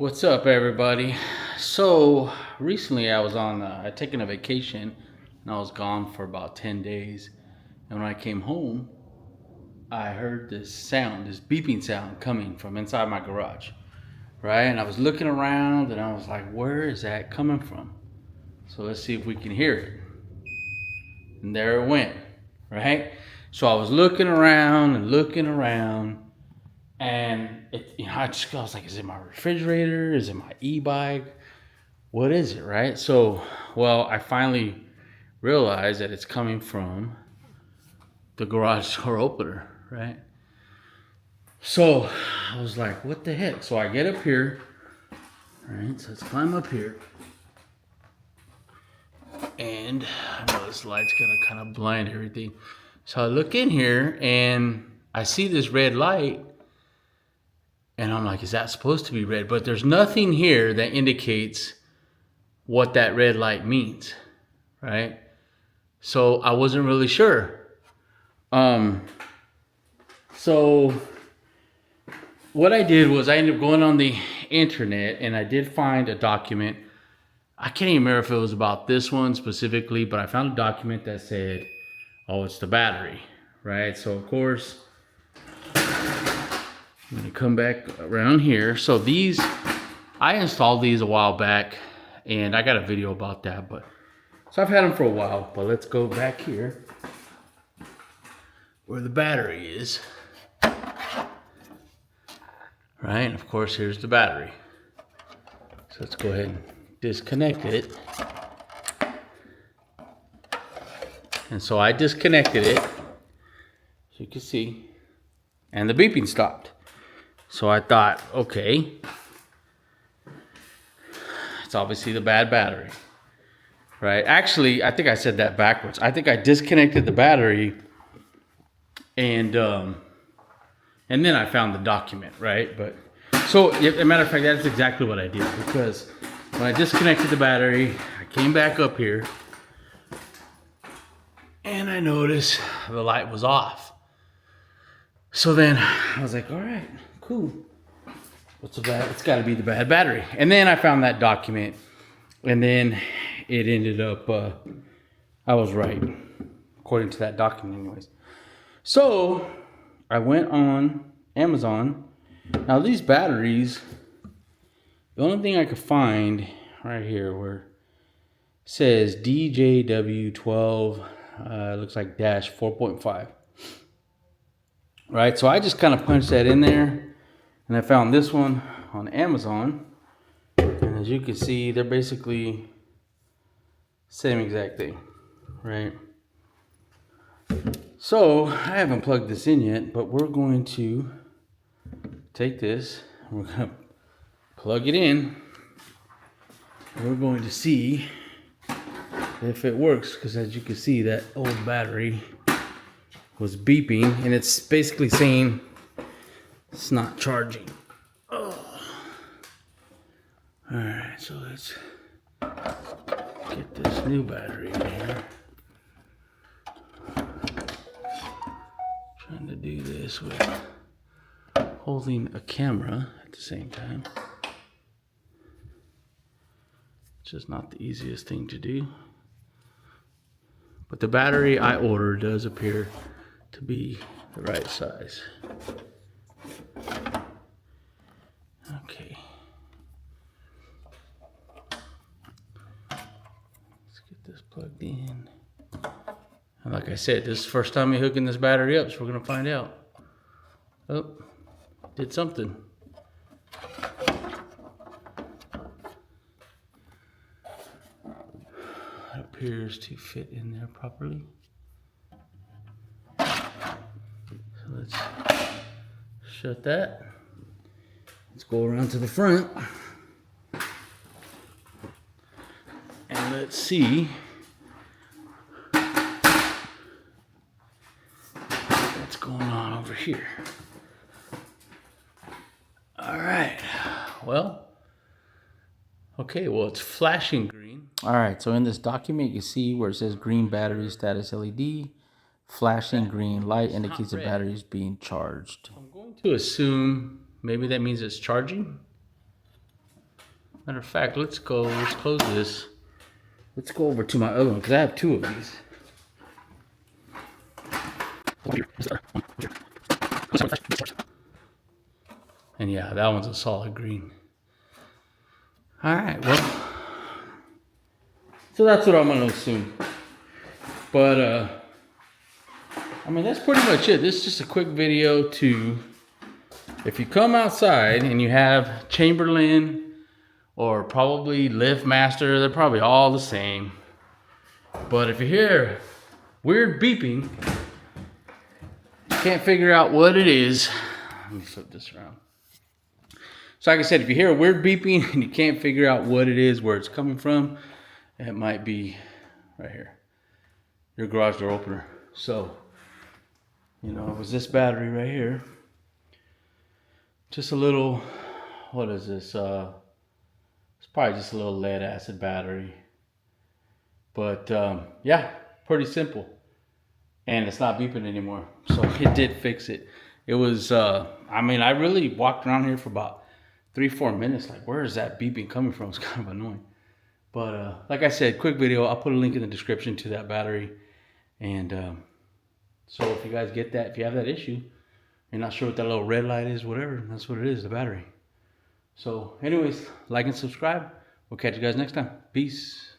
What's up, everybody? So recently I was on I'd taken a vacation and I was gone for about 10 days, and when I came home I heard this sound, this beeping sound coming from inside my garage, right? And I was looking around and I was like, where is that coming from? So let's see if we can hear it. And there it went, right? So I was looking around and looking around, and I was like, is it my refrigerator? Is it my e-bike? What is it, right? So, well, I finally realized that it's coming from the garage door opener, right? So I was like, what the heck? So I get up here, right? So let's climb up here. And I know this light's gonna kind of blind everything. So I look in here and I see this red light. And I'm like, is that supposed to be red? But there's nothing here that indicates what that red light means, right? So I wasn't really sure. So what I did was I ended up going on the internet and I did find a document. I can't even remember if it was about this one specifically, but I found a document that said, oh, it's the battery, right? So of course, I'm gonna come back around here. So these, I installed these a while back and I got a video about that, but so I've had them for a while, but let's go back here where the battery is. Right, and of course here's the battery. So let's go ahead and disconnect it. And so I disconnected it, as you can see, and the beeping stopped. So I thought, okay, it's obviously the bad battery, right? Actually, I think I said that backwards. I think I disconnected the battery and then I found the document, right? But so, as a matter of fact, that's exactly what I did, because when I disconnected the battery, I came back up here and I noticed the light was off. So then I was like, all right, cool. What's the bad? It's got to be the bad battery. And then I found that document, and then it ended up, I was right, according to that document anyways. So I went on Amazon. Now these batteries, the only thing I could find right here where it says DJW12, looks like dash 4.5. Right, so I just kind of punched that in there and I found this one on Amazon. And as you can see, they're basically same exact thing, right? So I haven't plugged this in yet, but we're going to take this, we're going to plug it in. We're going to see if it works, because as you can see, that old battery was beeping and it's basically saying it's not charging. Oh. All right, so let's get this new battery in here. Trying to do this with holding a camera at the same time. It's just not the easiest thing to do. But the battery I ordered does appear to be the right size. Okay. Let's get this plugged in. And like I said, this is the first time we're hooking this battery up, so we're gonna find out. Oh, did something. It appears to fit in there properly. So let's shut that. Let's go around to the front. And let's see what's going on over here. All right, well, okay, well, it's flashing green. All right, so in this document, you see where it says green battery status LED, flashing green light indicates the battery is being charged. I'm going to assume maybe that means it's charging. Matter of fact, let's close this. Let's go over to my other one, because I have two of these. And yeah, that one's a solid green. All right, well, so that's what I'm gonna assume. But I mean, that's pretty much it. This is just a quick video to, if you come outside and you have Chamberlain or probably LiftMaster, they're probably all the same. But if you hear weird beeping, you can't figure out what it is. Let me flip this around. So like I said, if you hear a weird beeping and you can't figure out what it is, where it's coming from, it might be right here, your garage door opener. So, you know, it was this battery right here. Just a little, what is this? It's probably just a little lead acid battery. But yeah, pretty simple. And it's not beeping anymore. So it did fix it. It was, I mean, I really walked around here for about 3-4 minutes. Like, where is that beeping coming from? It's kind of annoying. But like I said, quick video. I'll put a link in the description to that battery. And so if you guys get that, if you have that issue, you're not sure what that little red light is, whatever, that's what it is, the battery. So anyways, like and subscribe. We'll catch you guys next time. Peace.